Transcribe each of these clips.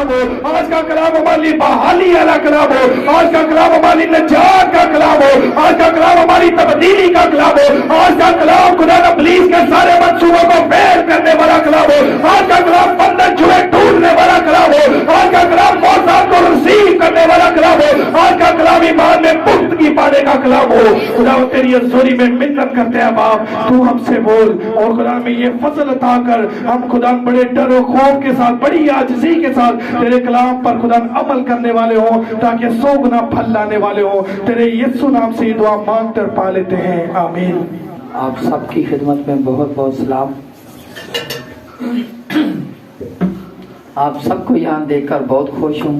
کلام ہو، آج کا کلام ہماری بحالی والا کلام ہو، آج کا کلام ہماری نجات کا کلام ہو، آج کا کلام ہماری تبدیلی کا کلام ہو، آج کا کلام خدا ابلیس کے سارے منصوبوں کو فیل کرنے والا کلام ہو، آج کا کلام بندن چھوئے ٹوٹنے والا کلام ہو، آج کا کلام موضوعات کو ریسیو کرنے والا کلام ہو، آج کا کلام ایمان میں پختگی پانے کا کلام ہو۔ خدا تیری حضوری میں منت کرتے ہیں باپ، تو ہم سے بول اور خدا میں یہ فضل عطا کر، ہم خدا بڑے ڈر و خوف کے ساتھ، بڑی عاجزی کے ساتھ تیرے کلام پر خدا عمل کرنے والے ہوں، تاکہ 100 گنا پھل لانے والے ہوں۔ تیرے یسوع نام سے یہ دعا مانگ کر پا لیتے ہیں، آمین۔ آپ سب کی خدمت میں بہت بہت سلام۔ آپ سب کو یہاں دیکھ کر بہت خوش ہوں،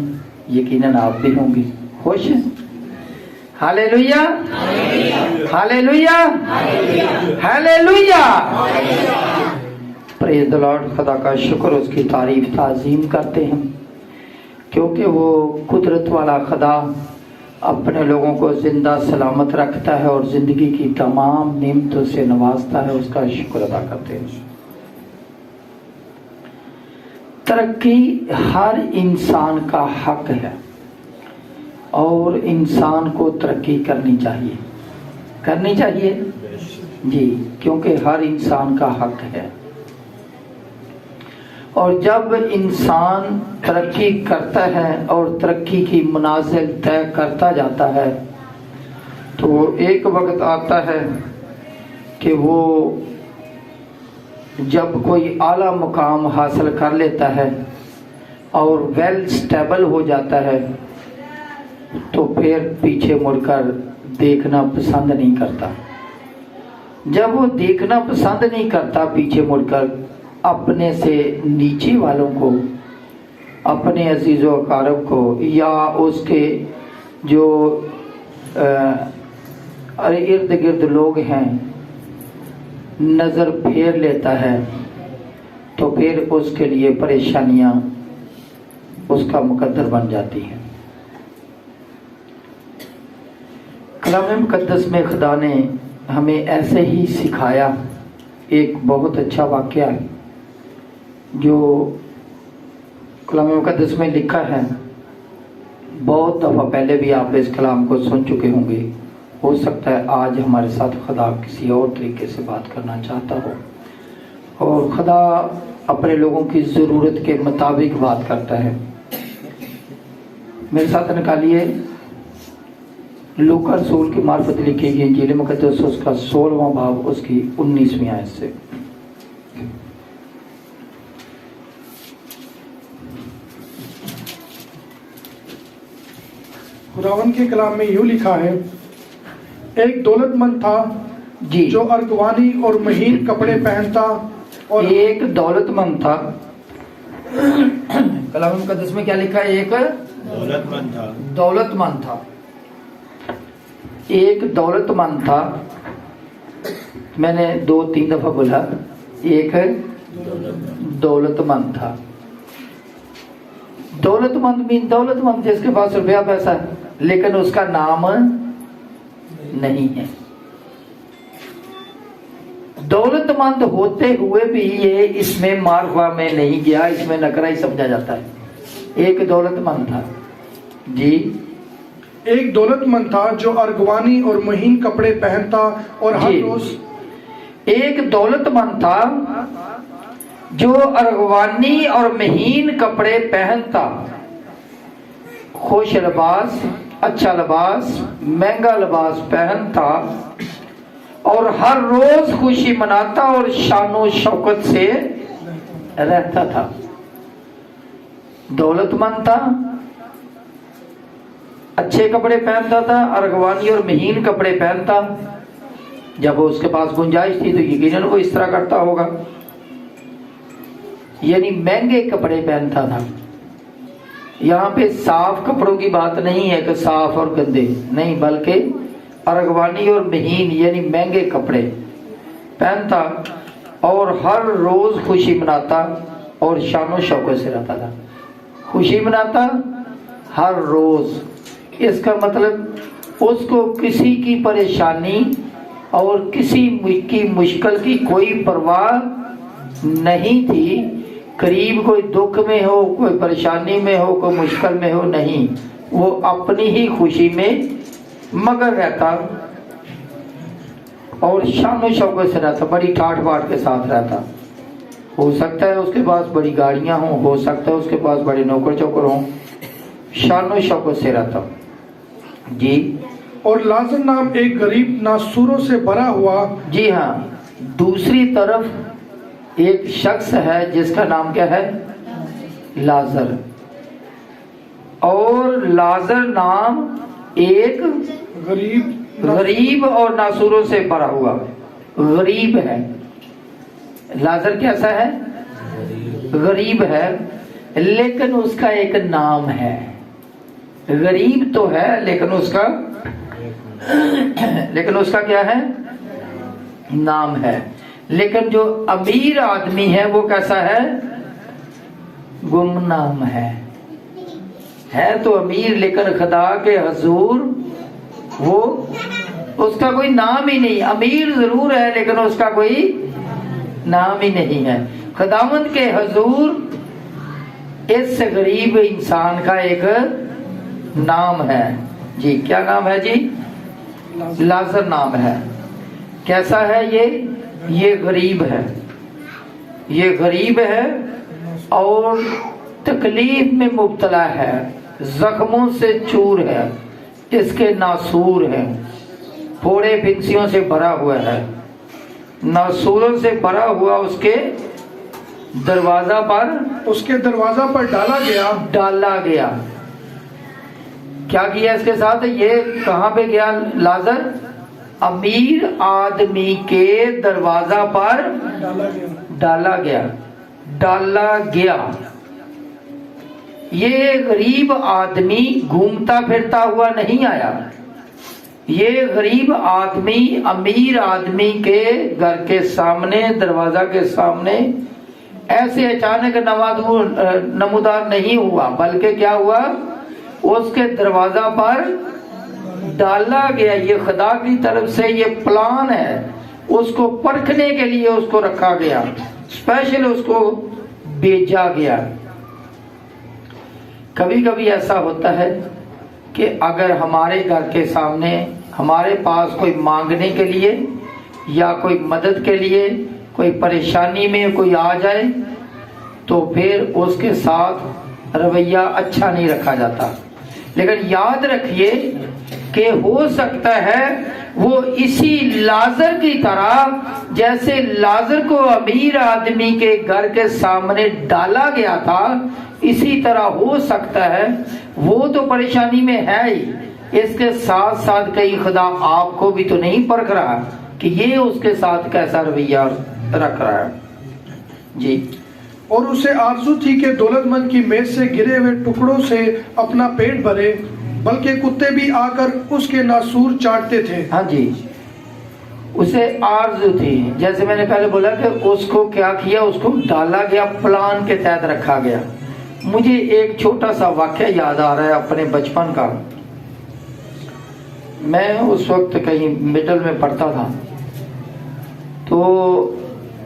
یقیناً آپ بھی ہوں گے خوش ہیں۔ ہاللیلویا، ہاللیلویا، ہاللیلویا، پریز دی لارڈ۔ خدا کا شکر، اس کی تعریف تعظیم کرتے ہیں، کیونکہ وہ قدرت والا خدا اپنے لوگوں کو زندہ سلامت رکھتا ہے اور زندگی کی تمام نعمتوں سے نوازتا ہے، اس کا شکر ادا کرتے ہیں۔ ترقی ہر انسان کا حق ہے اور انسان کو ترقی کرنی چاہیے، کرنی چاہیے جی، کیونکہ ہر انسان کا حق ہے۔ اور جب انسان ترقی کرتا ہے اور ترقی کی منازل طے کرتا جاتا ہے تو ایک وقت آتا ہے کہ وہ جب کوئی اعلیٰ مقام حاصل کر لیتا ہے اور ویل سٹیبل ہو جاتا ہے تو پھر پیچھے مڑ کر دیکھنا پسند نہیں کرتا۔ جب وہ دیکھنا پسند نہیں کرتا پیچھے مڑ کر اپنے سے نیچے والوں کو، اپنے عزیز و اقارب کو، یا اس کے جو ارد گرد لوگ ہیں نظر پھیر لیتا ہے تو پھر اس کے لیے پریشانیاں اس کا مقدر بن جاتی ہیں۔ کلام مقدس میں خدا نے ہمیں ایسے ہی سکھایا۔ ایک بہت اچھا واقعہ ہے جو کلام مقدس میں لکھا ہے، بہت دفعہ پہلے بھی آپ اس کلام کو سن چکے ہوں گے، ہو سکتا ہے آج ہمارے ساتھ خدا کسی اور طریقے سے بات کرنا چاہتا ہو، اور خدا اپنے لوگوں کی ضرورت کے مطابق بات کرتا ہے۔ میرے ساتھ نکالیے لوکا رسول کی معرفت لکھی گئی انجیل مقدس، اس کا 16واں باب، اس کی 19ویں آیت سے۔ خداوند کے کلام میں یوں لکھا ہے، ایک دولت مند تھا جی، جو ارغوانی اور مہین کپڑے پہنتا، اور ایک دولت مند تھا۔ کلام مقدس میں کیا لکھا ہے؟ ایک دولت مند تھا، دولت مند تھا، ایک دولت مند تھا۔ میں نے 2-3 دفعہ بولا ایک دولت مند تھا۔ دولت مند مین دولت مند جس کے پاس روپیہ پیسہ ہے لیکن اس کا نام نہیں ہے۔ دولت مند ہوتے ہوئے بھی یہ اس میں معرفہ میں نہیں گیا، اس میں نکرہ ہی سمجھا جاتا ہے۔ ایک دولت مند تھا جی، ایک دولت مند تھا جو ارغوانی اور مہین کپڑے پہنتا اور ہر روز، ایک دولت مند تھا جو ارغوانی اور مہین کپڑے پہنتا، خوش لباس، اچھا لباس، مہنگا لباس پہنتا اور ہر روز خوشی مناتا اور شان و شوکت سے رہتا تھا۔ دولت مند تھا، اچھے کپڑے پہنتا تھا، ارغوانی اور مہین کپڑے پہنتا۔ جب اس کے پاس گنجائش تھی تو یقیناً وہ اس طرح کرتا ہوگا، یعنی مہنگے کپڑے پہنتا تھا۔ یہاں پہ صاف کپڑوں کی بات نہیں ہے کہ صاف اور گندے نہیں، بلکہ ارغوانی اور مہین یعنی مہنگے کپڑے پہنتا اور ہر روز خوشی مناتا اور شان و شوکت سے رہتا تھا۔ خوشی مناتا ہر روز، اس کا مطلب اس کو کسی کی پریشانی اور کسی کی مشکل کی کوئی پرواہ نہیں تھی، قریب کوئی دکھ میں ہو، کوئی پریشانی میں ہو، کوئی مشکل میں ہو، نہیں، وہ اپنی ہی خوشی میں مگن رہتا اور شان و شوکت سے رہتا، بڑی ٹھاٹ باٹ کے ساتھ رہتا۔ ہو سکتا ہے اس کے پاس بڑی گاڑیاں ہوں، ہو سکتا ہے اس کے پاس بڑے نوکر چوکر ہوں، شان و شوکت سے رہتا۔ جی، اور لازر نام ایک غریب ناسوروں سے بھرا ہوا، جی ہاں، دوسری طرف ایک شخص ہے جس کا نام کیا ہے؟ لازر۔ اور لازر نام ایک غریب اور ناسوروں سے بھرا ہوا غریب ہے۔ لازر کیسا ہے؟ غریب ہے، لیکن اس کا ایک نام ہے۔ غریب تو ہے لیکن اس کا کیا ہے؟ نام ہے۔ لیکن جو امیر آدمی ہے وہ کیسا ہے؟ گمنام ہے تو امیر لیکن خدا کے حضور وہ اس کا کوئی نام ہی نہیں۔ امیر ضرور ہے لیکن اس کا کوئی نام ہی نہیں ہے۔ خداوند کے حضور اس غریب انسان کا ایک نام ہے۔ جی، کیا نام ہے جی؟ لازر نام ہے۔ کیسا ہے یہ غریب ہے، یہ غریب ہے اور تکلیف میں مبتلا ہے، زخموں سے چور ہے، اس کے ناسور ہیں، پھوڑے پھنسیوں سے بھرا ہوا ہے، ناسوروں سے بھرا ہوا، اس کے دروازہ پر ڈالا گیا۔ کیا کیا اس کے ساتھ؟ یہ کہاں پہ گیا لازر؟ امیر آدمی کے دروازہ پر ڈالا گیا۔ یہ غریب آدمی گھومتا پھرتا ہوا نہیں آیا، یہ غریب آدمی امیر آدمی کے گھر کے سامنے، دروازہ کے سامنے ایسے اچانک نمودار نہیں ہوا، بلکہ کیا ہوا؟ اس کے دروازہ پر ڈالا گیا۔ یہ خدا کی طرف سے یہ پلان ہے، اس کو پرکھنے کے لیے اس کو رکھا گیا، اسپیشل اس کو بھیجا گیا۔ کبھی کبھی ایسا ہوتا ہے کہ اگر ہمارے گھر کے سامنے ہمارے پاس کوئی مانگنے کے لیے یا کوئی مدد کے لیے کوئی پریشانی میں کوئی آ جائے تو پھر اس کے ساتھ رویہ اچھا نہیں رکھا جاتا۔ لیکن یاد رکھیے کہ ہو سکتا ہے وہ اسی لازر کی طرح، جیسے لازر کو امیر آدمی کے گھر کے سامنے ڈالا گیا تھا، اسی طرح ہو سکتا ہے وہ تو پریشانی میں ہے ہی، اس کے ساتھ ساتھ کہیں خدا آپ کو بھی تو نہیں پرکھ رہا کہ یہ اس کے ساتھ کیسا رویہ رکھ رہا ہے۔ جی، اور اسے آرزو تھی کہ دولت مند کی میز سے گرے ہوئے ٹکڑوں سے اپنا پیٹ بھرے، بلکہ کتے بھی آ کر اس کے ناسور چاٹتے تھے۔ ہاں جی، اسے آرزو تھی، جیسے میں نے پہلے بولا کہ اس کو کیا کیا، اس کو ڈالا گیا، پلان کے تحت رکھا گیا۔ مجھے ایک چھوٹا سا واقعہ یاد آ رہا ہے اپنے بچپن کا۔ میں اس وقت کہیں مڈل میں پڑھتا تھا، تو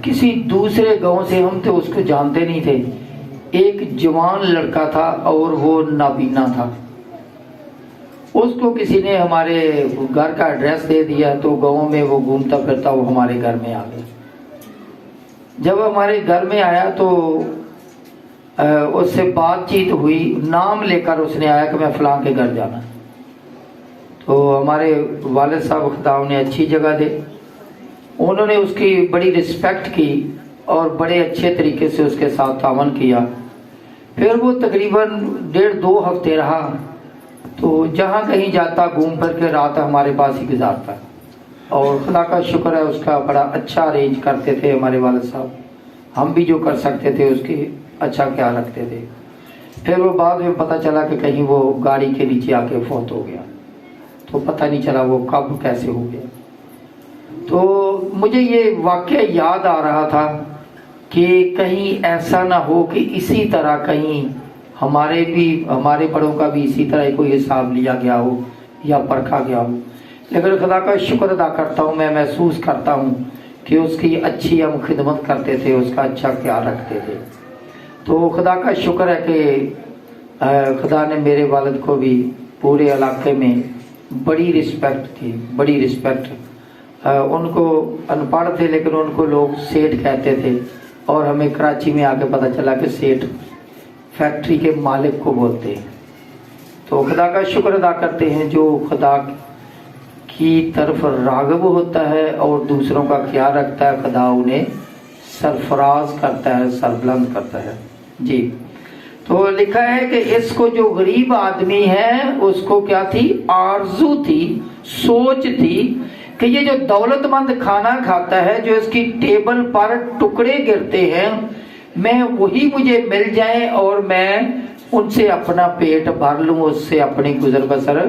کسی دوسرے گاؤں سے، ہم تو اس کو جانتے نہیں تھے، ایک جوان لڑکا تھا اور وہ نابینا تھا۔ اس کو کسی نے ہمارے گھر کا ایڈریس دے دیا تو گاؤں میں وہ گھومتا پھرتا وہ ہمارے گھر میں آ گیا۔ جب ہمارے گھر میں آیا تو اس سے بات چیت ہوئی، نام لے کر اس نے آیا کہ میں فلاں کے گھر جانا۔ تو ہمارے والد صاحب خدا انہیں اچھی جگہ دے، انہوں نے اس کی بڑی رسپیکٹ کی اور بڑے اچھے طریقے سے اس کے ساتھ تعاون کیا۔ پھر وہ تقریباً 1.5-2 ہفتے رہا، تو جہاں کہیں جاتا گھوم پھر کے رات ہمارے پاس ہی گزارتا، اور خدا کا شکر ہے اس کا بڑا اچھا ارینج کرتے تھے ہمارے والد صاحب، ہم بھی جو کر سکتے تھے اس کی اچھا خیال رکھتے تھے۔ پھر وہ بعد میں پتہ چلا کہ کہیں وہ گاڑی کے نیچے آ کے فوت ہو گیا، تو پتہ نہیں چلا وہ کب کیسے ہو گیا۔ تو مجھے یہ واقعہ یاد آ رہا تھا کہ کہیں ایسا نہ ہو کہ اسی طرح کہیں ہمارے بڑوں کا بھی اسی طرح کوئی حساب لیا گیا ہو یا پرکھا گیا ہو۔ لیکن خدا کا شکر ادا کرتا ہوں، میں محسوس کرتا ہوں کہ اس کی اچھی ہم خدمت کرتے تھے، اس کا اچھا خیال رکھتے تھے۔ تو خدا کا شکر ہے کہ خدا نے میرے والد کو بھی پورے علاقے میں بڑی رسپیکٹ تھی، بڑی رسپیکٹ. ان کو ان پڑھ تھے لیکن ان کو لوگ سیٹھ کہتے تھے، اور ہمیں کراچی میں آ کے پتہ چلا کہ سیٹھ فیکٹری کے مالک کو بولتے ہیں. تو خدا کا شکر ادا کرتے ہیں جو خدا کی طرف راغب ہوتا ہے اور دوسروں کا خیال رکھتا ہے، خدا انہیں سرفراز کرتا ہے، سربلند کرتا ہے. جی تو لکھا ہے کہ اس کو جو غریب آدمی ہے اس کو کیا تھی؟ آرزو تھی، سوچ تھی کہ یہ جو دولت مند کھانا کھاتا ہے، جو اس کی ٹیبل پر ٹکڑے گرتے ہیں، میں وہی مجھے مل جائیں اور میں ان سے اپنا پیٹ بھر لوں، اس سے اپنی گزر بسر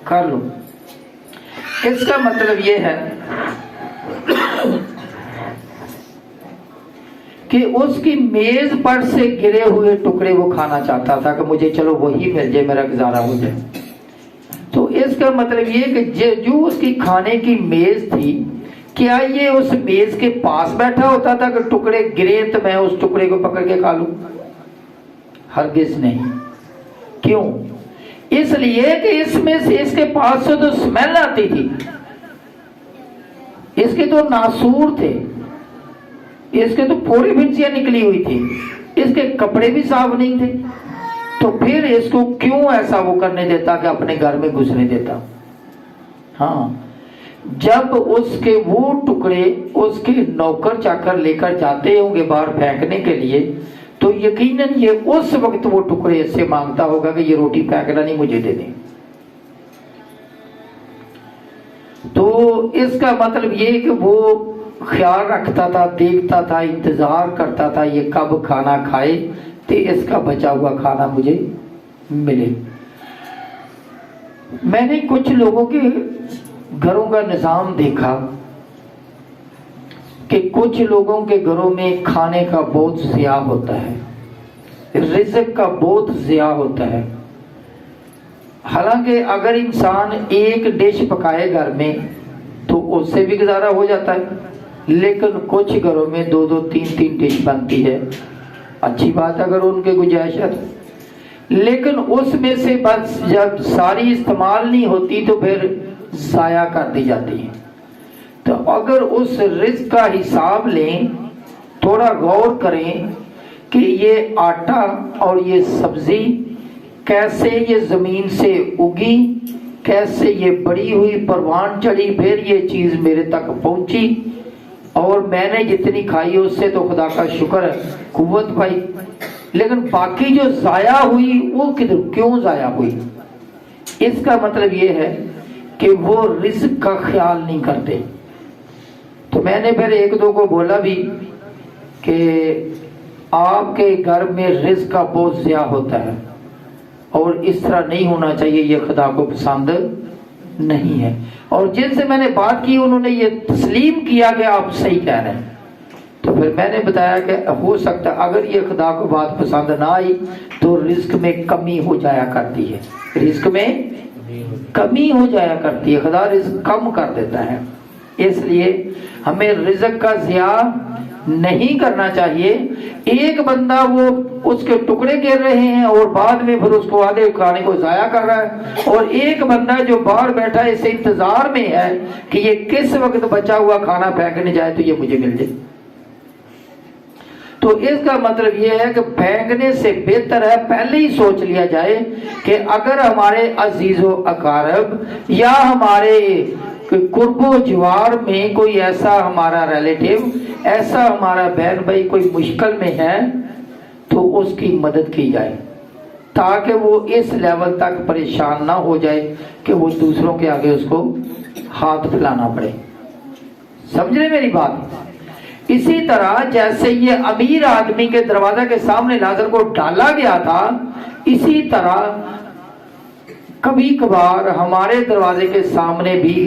کر لوں. اس کا مطلب یہ ہے کہ اس کی میز پر سے گرے ہوئے ٹکڑے وہ کھانا چاہتا تھا کہ مجھے چلو وہی مل جائے، میرا گزارا ہو جائے. تو اس کا مطلب یہ کہ جو اس کی کھانے کی میز تھی، کیا یہ اس میز کے پاس بیٹھا ہوتا تھا کہ ٹکڑے گرے تو میں اس ٹکڑے کو پکڑ کے کھا لوں؟ ہرگز نہیں. کیوں؟ اس لیے کہ اس میں سے اس کے پاس سے تو اسمیل آتی تھی، اس کے تو ناسور تھے، اس کے تو پوری پھنسیاں نکلی ہوئی تھی، اس کے کپڑے بھی صاف نہیں تھے. تو پھر اس کو کیوں ایسا وہ کرنے دیتا کہ اپنے گھر میں گھسنے دیتا؟ ہاں، جب اس کے وہ ٹکڑے اس کے نوکر چاکر لے کر جاتے ہوں گے باہر پھینکنے کے لیے، تو یقیناً یہ اس وقت وہ ٹکڑے اس سے مانگتا ہوگا کہ یہ روٹی پھینکنا نہیں، مجھے دے دیں. تو اس کا مطلب یہ کہ وہ خیال رکھتا تھا، دیکھتا تھا، انتظار کرتا تھا یہ کب کھانا کھائے تو اس کا بچا ہوا کھانا مجھے ملے. میں نے کچھ لوگوں کے گھروں کا نظام دیکھا کہ کچھ لوگوں کے گھروں میں کھانے کا بہت ضیاع ہوتا ہے، رزق کا بہت ضیاع ہوتا ہے. حالانکہ اگر انسان ایک ڈش پکائے گھر میں تو اس سے بھی گزارا ہو جاتا ہے، لیکن کچھ گھروں میں 2-2 3-3 ڈش بنتی ہے. اچھی بات ہے اگر ان کے گنجائش ہے، لیکن اس میں سے بس جب ساری استعمال نہیں ہوتی تو پھر ضائع کر دی جاتی ہے. تو اگر اس رزق کا حساب لیں، تھوڑا غور کریں کہ یہ آٹا اور یہ سبزی کیسے یہ زمین سے اگی، کیسے یہ بڑی ہوئی، پروان چڑھی، پھر یہ چیز میرے تک پہنچی، اور میں نے جتنی کھائی اس سے تو خدا کا شکر ہے قوت پائی، لیکن باقی جو ضائع ہوئی وہ کیوں ضائع ہوئی؟ اس کا مطلب یہ ہے کہ وہ رزق کا خیال نہیں کرتے. تو میں نے پھر 1-2 کو بولا بھی کہ آپ کے گھر میں رزق کا بہت ضیاع ہوتا ہے اور اس طرح نہیں ہونا چاہیے، یہ خدا کو پسند نہیں ہے. اور جن سے میں نے بات کی انہوں نے یہ تسلیم کیا کہ آپ صحیح کہہ رہے ہیں. تو پھر میں نے بتایا کہ ہو سکتا اگر یہ خدا کو بات پسند نہ آئی تو رزق میں کمی ہو جایا کرتی ہے، رزق میں کمی ہو جایا کرتی ہے، خدا رزق کم کر دیتا ہے. اس لیے ہمیں رزق کا ضیاع نہیں کرنا چاہیے. ایک بندہ وہ اس کے ٹکڑے گر رہے ہیں اور بعد میں پھر اس کو آدھے کھانے کو ضائع کر رہا ہے، اور ایک بندہ جو باہر بیٹھا ہے اس انتظار میں ہے کہ یہ کس وقت بچا ہوا کھانا پھینکنے جائے تو یہ مجھے مل جائے. تو اس کا مطلب یہ ہے کہ پھینکنے سے بہتر ہے پہلے ہی سوچ لیا جائے کہ اگر ہمارے عزیز و اقارب یا ہمارے قرب و جوار میں کوئی ایسا ہمارا ریلیٹیو، ایسا ہمارا بہن بھائی کوئی مشکل میں ہے تو اس کی مدد کی جائے، تاکہ وہ اس لیول تک پریشان نہ ہو جائے کہ وہ دوسروں کے آگے اس کو ہاتھ پھیلانا پڑے. سمجھ رہے میری بات؟ اسی طرح جیسے یہ امیر آدمی کے دروازے کے سامنے لازر کو ڈالا گیا تھا، اسی طرح کبھی کبھار ہمارے دروازے کے سامنے بھی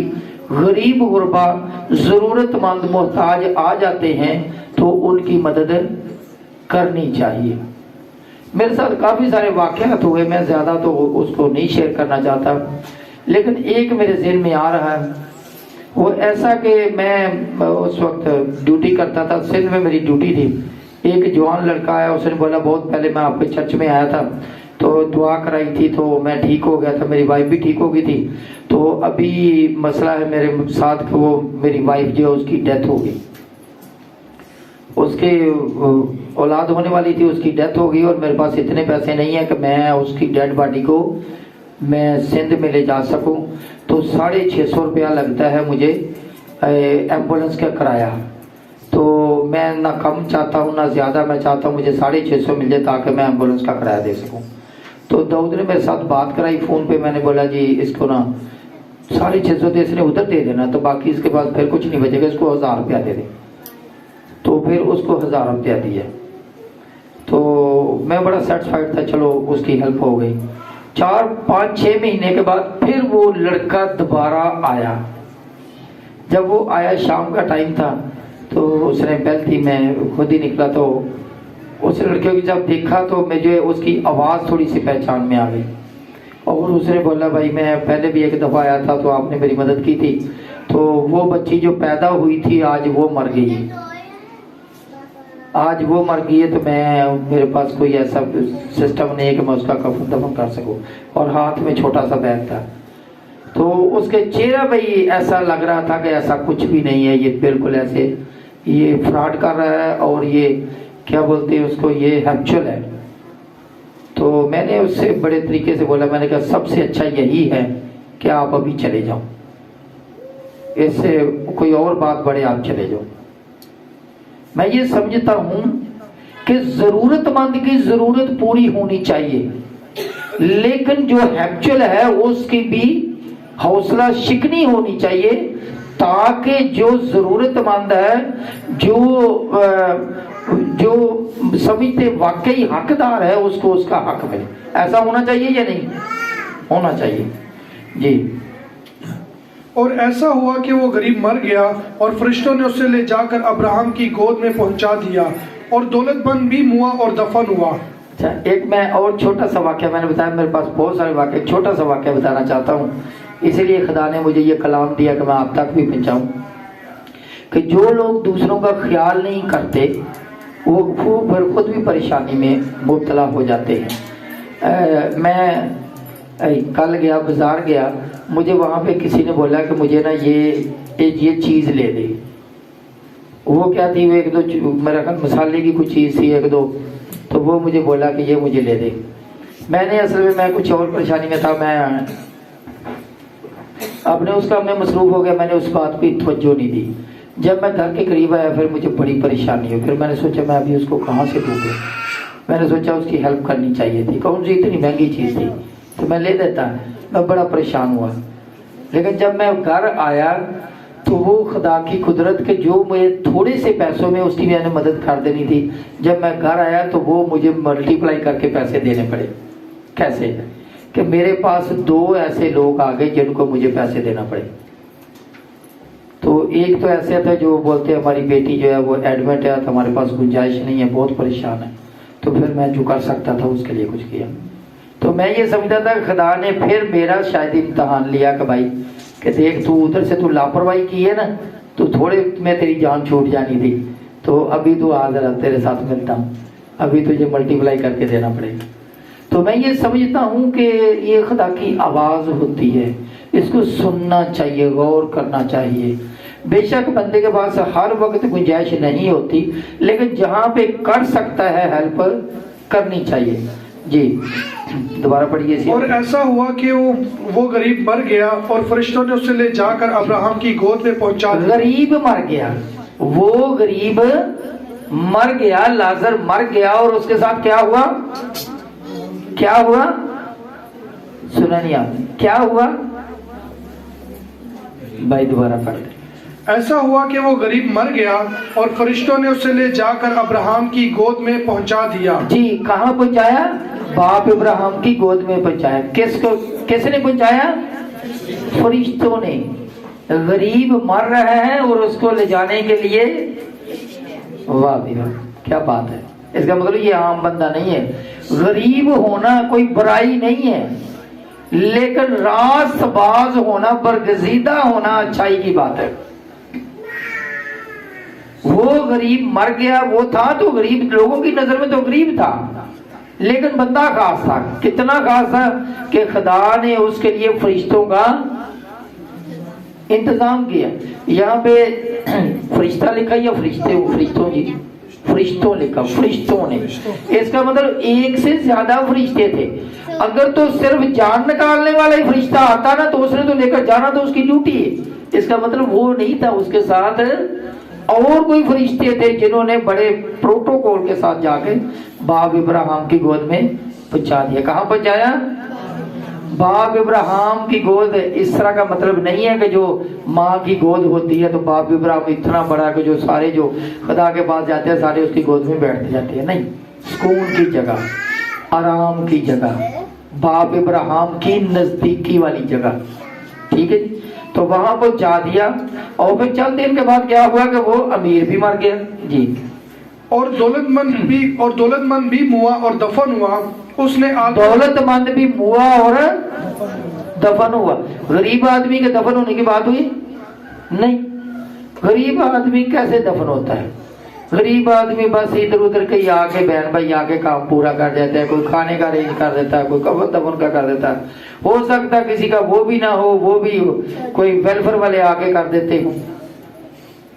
غریب غربا ضرورت مند محتاج آ جاتے ہیں تو ان کی مدد کرنی چاہیے. میرے ساتھ کافی سارے واقعات ہوئے، میں زیادہ تو اس کو نہیں شیئر کرنا چاہتا، لیکن ایک میرے ذہن میں آ رہا ہے. وہ ایسا کہ میں اس وقت ڈیوٹی کرتا تھا، سندھ میں میری ڈیوٹی تھی. ایک جوان لڑکا آیا, اس نے بولا بہت پہلے میں آپ کے چرچ میں آیا تھا تو دعا کرائی تھی تو میں ٹھیک ہو گیا تھا, میری وائف بھی ٹھیک ہو گئی تھی, تو ابھی مسئلہ ہے میرے ساتھ کہ وہ میری وائف جو ہے اس کی ڈیتھ ہو گئی, اس کے اولاد ہونے والی تھی, اس کی ڈیتھ ہو گئی اور میرے پاس اتنے پیسے نہیں ہیں کہ میں اس کی ڈیڈ باڈی کو میں سندھ میں لے جا سکوں, تو 650 روپیہ لگتا ہے مجھے ایمبولنس کا کرایہ, تو میں نہ کم چاہتا ہوں نہ زیادہ, میں چاہتا ہوں مجھے 650 مل جائے تاکہ میں ایمبولنس کا کرایہ دے سکوں. تو داؤد نے میرے ساتھ بات کرائی فون پہ, میں نے بولا جی اس کو نا 650 تو اس نے ادھر دے دینا, تو باقی اس کے پاس پھر کچھ نہیں بچے گا, اس کو 1000 روپیہ دے دیں. تو پھر اس کو 1000 روپیہ دیا, تو میں بڑا سیٹسفائیڈ تھا, چلو اس کی ہیلپ ہو گئی. 4-5-6 مہینے کے بعد پھر وہ لڑکا دوبارہ آیا. جب وہ آیا شام کا ٹائم تھا تو اس نے بیل تھی, میں خود ہی نکلا, تو اس لڑکے کو جب دیکھا تو مجھے اس کی آواز تھوڑی سی پہچان میں آ گئی, اور اس نے بولا بھائی میں پہلے بھی ایک دفعہ آیا تھا تو آپ نے میری مدد کی تھی, تو وہ بچی جو پیدا ہوئی تھی آج وہ مر گئی, آج وہ مر گئی ہے, تو میں میرے پاس کوئی ایسا سسٹم نہیں ہے کہ میں اس کا کفن دفن کر سکوں, اور ہاتھ میں چھوٹا سا بیگ تھا. تو اس کے چہرہ پہ ایسا لگ رہا تھا کہ ایسا کچھ بھی نہیں ہے, یہ بالکل ایسے یہ فراڈ کر رہا ہے, اور یہ کیا بولتے ہیں اس کو, یہ ہیپچول ہے. تو میں نے اس سے بڑے طریقے سے بولا, میں نے کہا سب سے اچھا یہی ہے کہ آپ ابھی چلے جاؤ, اس سے کوئی اور بات بڑھے, آپ چلے جاؤ. میں یہ سمجھتا ہوں کہ ضرورت مند کی ضرورت پوری ہونی چاہیے, لیکن جو ہیپچول ہے اس کی بھی حوصلہ شکنی ہونی چاہیے, تاکہ جو ضرورت مند ہے, جو سمجھتے واقعی حقدار ہے, اس کو اس کا حق ملے. ایسا ہونا چاہیے یا نہیں ہونا چاہیے؟ جی. اور ایسا ہوا کہ وہ غریب مر گیا اور فرشتوں نے اسے لے جا کر ابراہم کی گود میں پہنچا دیا, اور دولت مند بھی موا اور دفن ہوا. اچھا, ایک میں اور چھوٹا سا واقعہ, میں نے بتایا میرے پاس بہت سارے واقعے, ایک چھوٹا سا واقعہ بتانا چاہتا ہوں, اسی لیے خدا نے مجھے یہ کلام دیا کہ میں آپ تک بھی پہنچاؤں, کہ جو لوگ دوسروں کا خیال نہیں کرتے وہ پھر خود بھی پریشانی میں مبتلا ہو جاتے ہیں. میں کل گیا, بازار گیا, مجھے وہاں پہ کسی نے بولا کہ مجھے نا یہ چیز لے دے. وہ کیا تھی, وہ ایک دو میرا خیال مسالے کی کچھ چیز تھی ایک دو, تو وہ مجھے بولا کہ یہ مجھے لے دے. میں نے اصل میں کچھ اور پریشانی میں تھا, میں اپنے اس کام میں مصروف ہو گیا, میں نے اس بات پہ توجہ نہیں دی. جب میں گھر کے قریب آیا پھر مجھے بڑی پریشانی ہوئی, پھر میں نے سوچا میں ابھی اس کو کہاں سے دوں گا, میں نے سوچا اس کی ہیلپ کرنی چاہیے تھی, کون سی اتنی مہنگی چیز تھی, تو میں لے دیتا. میں بڑا پریشان ہوا, لیکن جب میں گھر آیا تو وہ خدا کی قدرت کے جو مجھے تھوڑے سے پیسوں میں اس کی میں نے مدد کر دینی تھی, جب میں گھر آیا تو وہ مجھے ملٹیپلائی کر کے پیسے دینے پڑے. کیسے کہ میرے پاس 2 ایسے لوگ آ گئے جن کو مجھے پیسے دینا پڑے. تو ایک تو ایسے تھا جو بولتے ہیں ہماری بیٹی جو ہے وہ ایڈمٹ ہے, تو ہمارے پاس گنجائش نہیں ہے, بہت پریشان ہے, تو پھر میں جو کر سکتا تھا اس کے لیے کچھ کیا. تو میں یہ سمجھتا تھا کہ خدا نے پھر میرا شاید امتحان لیا کہ بھائی کہ دیکھ تو ادھر سے تو لاپرواہی کی ہے نا, تو تھوڑے میں تیری جان چھوٹ جانی تھی, تو ابھی تو آ ذرا تیرے ساتھ ملتا ہوں, ابھی تجھے ملٹیپلائی کر کے دینا پڑے گا. تو میں یہ سمجھتا ہوں کہ یہ خدا کی آواز ہوتی ہے, اس کو سننا چاہیے, غور کرنا چاہیے. بے شک بندے کے پاس ہر وقت گنجائش نہیں ہوتی, لیکن جہاں پہ کر سکتا ہے ہیلپ کرنی چاہیے. جی دوبارہ پڑھیے. اور ایسا ہوا کہ وہ غریب مر گیا اور فرشتوں نے اسے لے جا کر ابراہم کی گود میں پہنچا دیا. غریب مر گیا, وہ غریب مر گیا, لازر مر گیا, اور اس کے ساتھ کیا ہوا, کیا ہوا, سنا نہیں آپ نے, کیا ہوا بھائی دوبارہ پڑھ دیں. ایسا ہوا کہ وہ غریب مر گیا اور فرشتوں نے اسے لے جا کر ابراہم کی گود میں پہنچا دیا. جی کہاں پہنچایا؟ باپ ابراہم کی گود میں پہنچایا. کس نے پہنچایا؟ فرشتوں نے. غریب مر رہا ہے اور اس کو لے جانے کے لیے, واہ بھی واہ کیا بات ہے. اس کا مطلب یہ عام بندہ نہیں ہے. غریب ہونا کوئی برائی نہیں ہے, لیکن راست باز ہونا, برگزیدہ ہونا اچھائی کی بات ہے. وہ غریب مر گیا، وہ تھا تو غریب، لوگوں کی نظر میں تو غریب تھا، لیکن بندہ خاص تھا۔ کتنا خاص تھا کہ خدا نے اس کے لیے فرشتوں کا انتظام کیا۔ یہاں پہ فرشتہ لکھا یا فرشتے؟ فرشتوں جی، فرشتوں لکھا، فرشتوں نے، اس کا مطلب ایک سے زیادہ فرشتے تھے۔ اگر تو صرف جان نکالنے والا ہی فرشتہ آتا نا تو اس نے تو لے کر جانا، تو اس کی ڈیوٹی ہے۔ اس کا مطلب وہ نہیں تھا، اس کے ساتھ اور کوئی فرشتے تھے جنہوں نے بڑے پروٹوکول کے ساتھ جا کے باپ ابراہیم کی گود میں پہنچا دیا۔ کہاں پہنچایا؟ باپ ابراہیم کی گود۔ اس طرح کا مطلب نہیں ہے کہ جو ماں کی گود ہوتی ہے تو باپ ابراہیم اتنا بڑا کہ جو سارے جو خدا کے پاس جاتے ہیں سارے اس کی گود میں بیٹھ جاتے ہیں، نہیں، سکون کی جگہ، آرام کی جگہ، باپ ابراہیم کی نزدیکی والی جگہ، ٹھیک ہے جی۔ تو وہاں پہنچا دیا، اور پھر چند دن کے بعد کیا ہوا کہ وہ امیر بھی مر گیا جی، اور دولت مند بھی موا اور دفن ہوا۔ اس نے دولت مند بھی ہوا اور دفن ہوا۔ غریب آدمی کے دفن ہونے کی بات ہوئی نہیں۔ غریب آدمی کیسے دفن ہوتا ہے؟ غریب آدمی بس ادھر ادھر کہیں آ کے بہن بھائی آ کے کام پورا کر دیتا ہے، کوئی کھانے کا ارینج کر دیتا ہے، کوئی کفن دفن کا کر دیتا ہے، ہو سکتا ہے کسی کا وہ بھی نہ ہو، وہ بھی کوئی ویلفیئر والے آ کے کر دیتے ہوں۔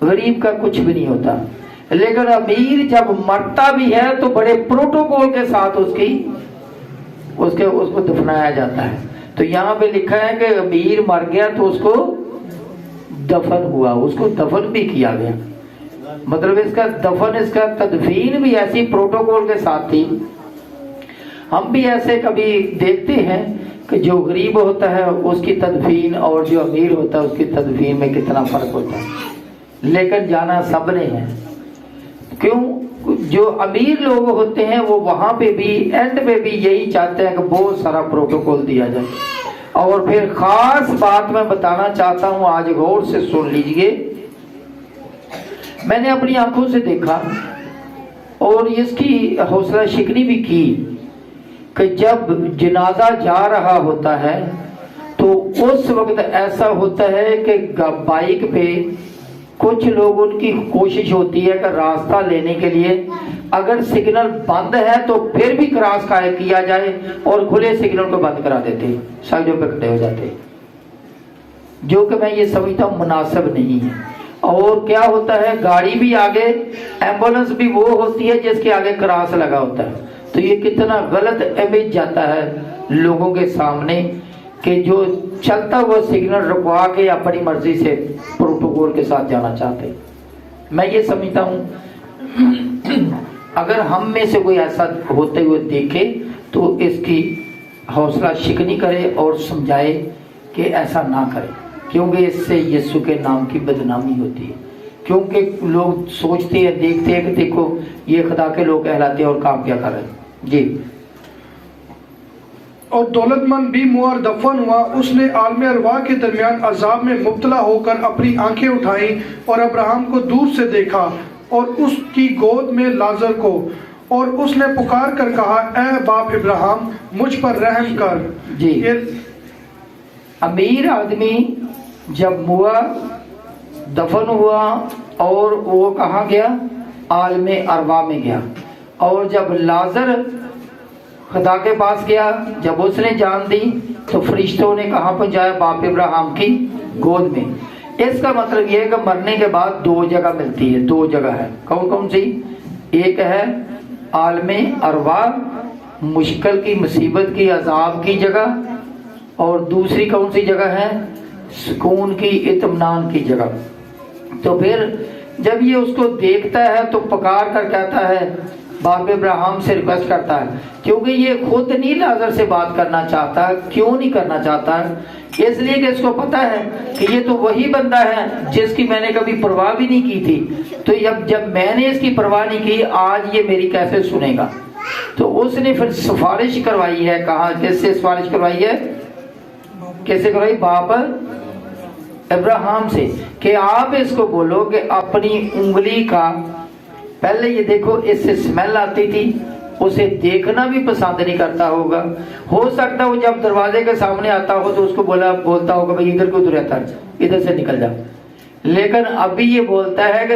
غریب کا کچھ بھی نہیں ہوتا، لیکن امیر جب مرتا بھی ہے تو بڑے پروٹوکول کے ساتھ اس کو دفنایا جاتا ہے۔ تو یہاں پہ لکھا ہے کہ امیر مر گیا تو اس کو دفن ہوا، اس کو دفن بھی کیا گیا۔ مطلب اس کا دفن، اس کا تدفین بھی ایسی پروٹوکول کے ساتھ تھی۔ ہم بھی ایسے کبھی دیکھتے ہیں کہ جو غریب ہوتا ہے اس کی تدفین اور جو امیر ہوتا ہے اس کی تدفین میں کتنا فرق ہوتا ہے، لیکن جانا سب نے ہے۔ کیوں؟ جو امیر لوگ ہوتے ہیں وہ وہاں پہ بھی اینڈ پہ بھی یہی چاہتے ہیں کہ بہت سارا پروٹوکول دیا جائے۔ اور پھر خاص بات میں بتانا چاہتا ہوں، آج غور سے سن لیجئے۔ میں نے اپنی آنکھوں سے دیکھا اور اس کی حوصلہ شکنی بھی کی کہ جب جنازہ جا رہا ہوتا ہے تو اس وقت ایسا ہوتا ہے کہ بائک پہ کچھ لوگ، ان کی کوشش ہوتی ہے کہ راستہ لینے کے لیے اگر سگنل بند ہے تو پھر بھی کراس کیا جائے، اور کھلے سگنل کو بند کرا دیتے، سائڈوں پہ کھڑے ہو جاتے، جو کہ میں یہ سمجھتا ہوں مناسب نہیں ہے۔ اور کیا ہوتا ہے، گاڑی بھی آگے، ایمبولنس بھی وہ ہوتی ہے جس کے آگے کراس لگا ہوتا ہے، تو یہ کتنا غلط امیج جاتا ہے لوگوں کے سامنے کہ جو چلتا ہوا سگنل رکوا کے اپنی مرضی سے پروٹوکول کے ساتھ جانا چاہتے۔ میں یہ سمجھتا ہوں اگر ہم میں سے کوئی ایسا ہوتے ہوئے دیکھے تو اس کی حوصلہ شکنی کرے اور سمجھائے کہ ایسا نہ کرے، کیونکہ اس سے یسوع کے نام کی بدنامی ہوتی ہے۔ کیونکہ لوگ سوچتے ہیں، دیکھتے ہیں کہ دیکھو یہ خدا کے لوگ کہلاتے ہیں اور کام کیا کر رہے ہیں جی۔ اور دولت مند بھی موا اور دفن ہوا۔ اس نے عالم ارواح کے درمیان عذاب میں مبتلا ہو کر اپنی آنکھیں اٹھائیں اور ابراہیم کو دور سے دیکھا اور اس کی گود میں لازر کو، اور اس نے پکار کر کہا، اے باپ ابراہیم مجھ پر رحم کر۔ جی، امیر آدمی جب موا، دفن ہوا اور وہ کہاں گیا؟ عالم ارواح میں گیا۔ اور جب لازر خدا کے پاس گیا، جب اس نے جان دی تو فرشتوں نے کہاں پہنچایا؟ باپ ابراہیم کی گود میں۔ اس کا مطلب یہ ہے کہ مرنے کے بعد دو جگہ ملتی ہے، دو جگہ ہے۔ کون کون سی؟ ایک ہے عالم ارواح، مشکل کی، مصیبت کی، عذاب کی جگہ، اور دوسری کون سی جگہ ہے؟ سکون کی، اطمینان کی جگہ۔ تو پھر جب یہ اس کو دیکھتا ہے تو پکار کر کہتا ہے، باپ ابراہیم سے ریکویسٹ کرتا ہے، کیونکہ یہ خود نہیں لازر سے بات کرنا چاہتا۔ کیوں نہیں کرنا چاہتا؟ اس لیے کہ اس کو پتا ہے کہ یہ تو وہی بندہ ہے جس کی میں نے کبھی پرواہ بھی نہیں کی تھی، تو جب میں نے اس کی پرواہ نہیں کی، آج یہ میری کیسے سنے گا؟ تو اس نے پھر سفارش کروائی ہے۔ کہاں، کس سے سفارش کروائی ہے؟ کیسے کروائی؟ باپ ابراہیم سے، کہ آپ اس کو بولو کہ اپنی انگلی کا، پہلے یہ دیکھو اس سے سمیل آتی تھی، اسے دیکھنا بھی پسند نہیں کرتا ہوگا۔ ہو سکتا وہ جب دروازے کے سامنے آتا ہو تو اس کو بولتا ہوگا بھئی ادھر کو رہتا ہے، ادھر سے نکل جا۔ لیکن ابھی یہ بولتا ہے کہ